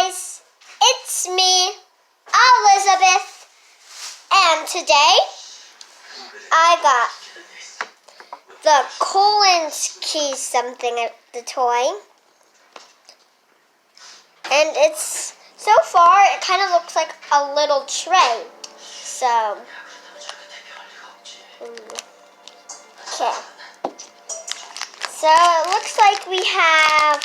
guys, it's me, Elizabeth, and today I got the Colin's key something, the toy, and it's, so far, it kind of looks like a little tray, so, okay, so it looks like we have,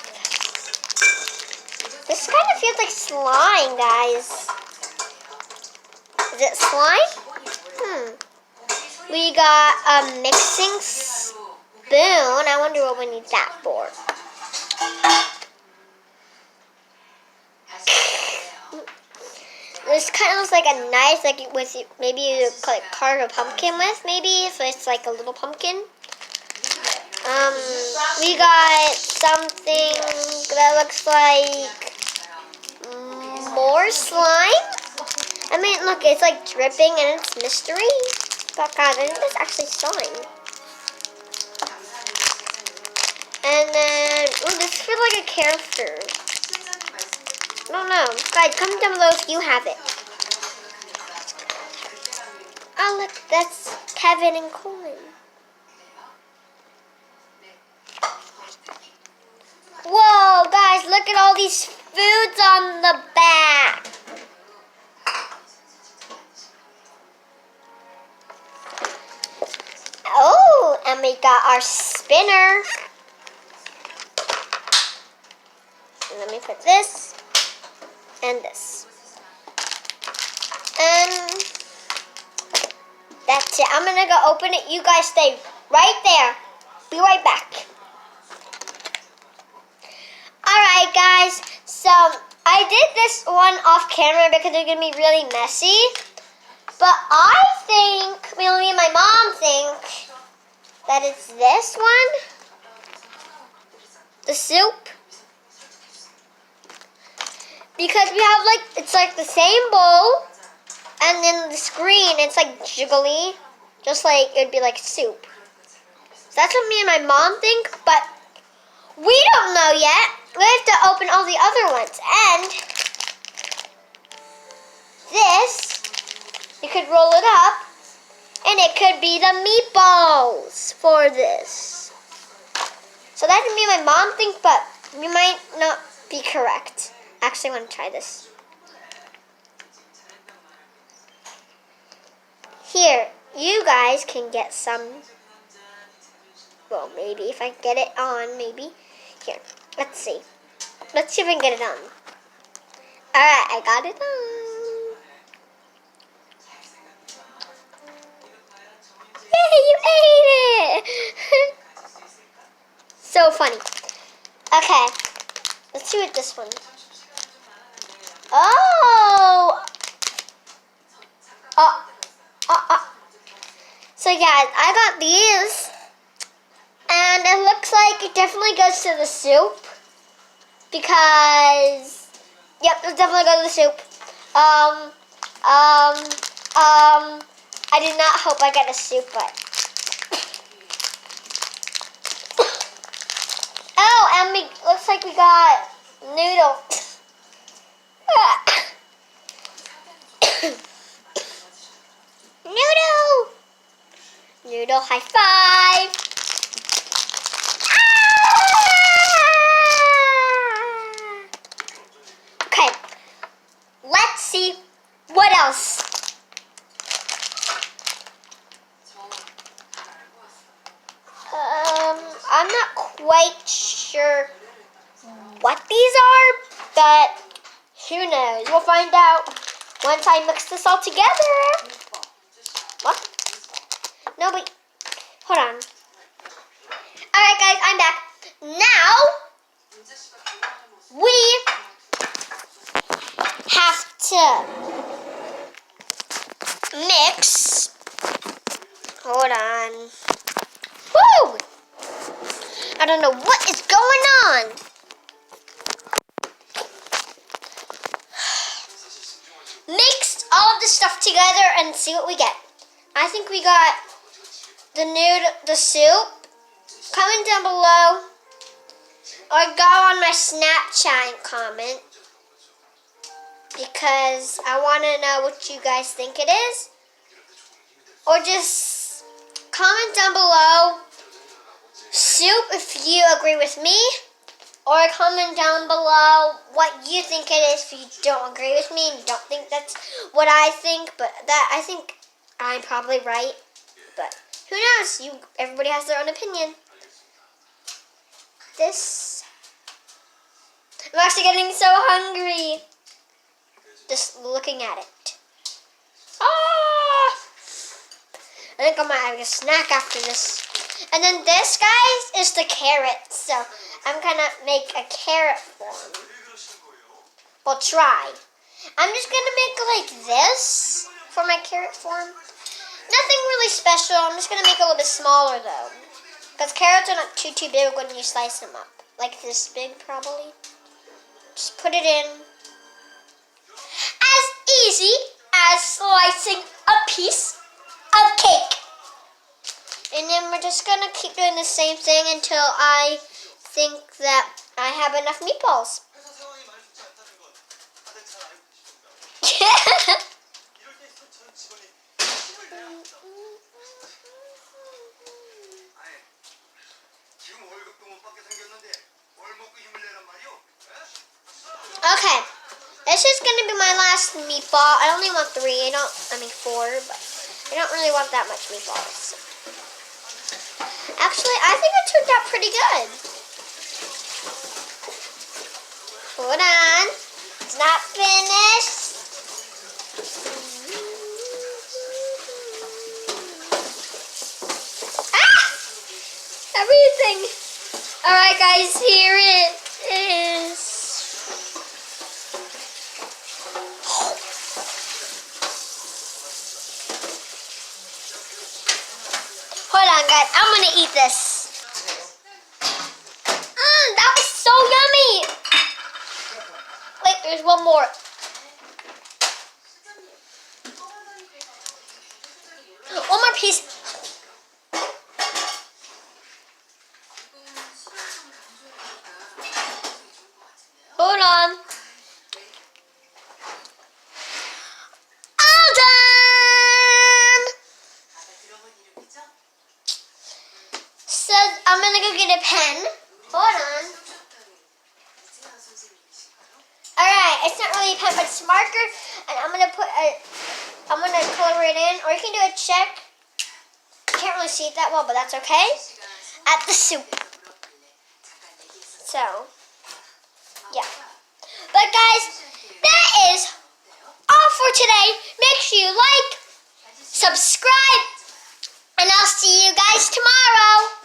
this kind of feels like slime, guys. Is it slime? We got a mixing spoon. I wonder what we need that for. This kind of looks like a knife, like with maybe you like carve a pumpkin with, maybe. So it's like a little pumpkin. We got something that looks like more slime. I mean, look, it's like dripping and it's mystery. But God, I think it's actually slime. And then, ooh, this feels like a character. I don't know. Guys, comment down below if you have it. Oh, look, that's Kevin and Colin. Whoa, guys, look at all these foods on the back. Oh, and we got our spinner. And let me put this and this. And that's it. I'm gonna go open it. You guys stay right there. Be right back. Alright guys, so I did this one off camera because they're gonna be really messy. But I think, me and my mom think that it's this one. The soup. Because we have like, it's like the same bowl. And then the screen, it's like jiggly. Just like, it'd be like soup. So that's what me and my mom think. But we don't know yet. We have to open all the other ones. And this, you could roll it up, and it could be the meatballs for this. So that's what me and my mom think, but we might not be correct. Actually, I want to try this. Here, you guys can get some. Well, maybe if I get it on, maybe. Here, let's see. Let's see if I can get it on. Alright, I got it on. Yay, you ate it! So funny. Okay, let's see what this one. Oh! So yeah, I got these. And it looks like it definitely goes to the soup. Because, yep, it definitely goes to the soup. I did not hope I get a soup, but. Oh, and looks like we got noodle. Noodle! Noodle high five! Okay, let's see what else. I'm not quite sure what these are, but who knows? We'll find out once I mix this all together. What? No, but hold on. Alright guys, I'm back. Now, we have to mix. Hold on. Woo! I don't know what is going on. Mix all of this stuff together and see what we get. I think we got the soup. Comment down below or go on my Snapchat and comment. because I want to know what you guys think it is. Or just comment down below, soup, if you agree with me. Or comment down below what you think it is if you don't agree with me and don't think that's what I think. But I think I'm probably right. But who knows? Everybody has their own opinion. I'm actually getting so hungry just looking at it. Ah! I think I might have a snack after this. And then this, guys, is the carrot. So I'm gonna make a carrot form. We'll try. I'm just gonna make like this for my carrot form. Nothing really special. I'm just gonna make it a little bit smaller though, because carrots are not too big when you slice them up. Like this big, probably. Just put it in. As easy as slicing a piece of cake. And then we're just gonna keep doing the same thing until I think that I have enough meatballs. Okay, this is gonna be my last meatball. I only want 3. I mean 4, but I don't really want that much meatballs. Actually, I think it turned out pretty good. Hold on, it's not finished. Ah! Everything. All right, guys, here it is. Hold on, guys. I'm gonna eat this. That was so yummy. Wait, there's one more. One more piece. Hold on. All done. So I'm gonna go get a pen. Hold on. Alright, it's not really a pen, but it's a marker, and I'm gonna color it in, or you can do a check. You can't really see it that well, but that's okay. At the soup. So, yeah. But guys, that is all for today. Make sure you like, subscribe, and I'll see you guys tomorrow.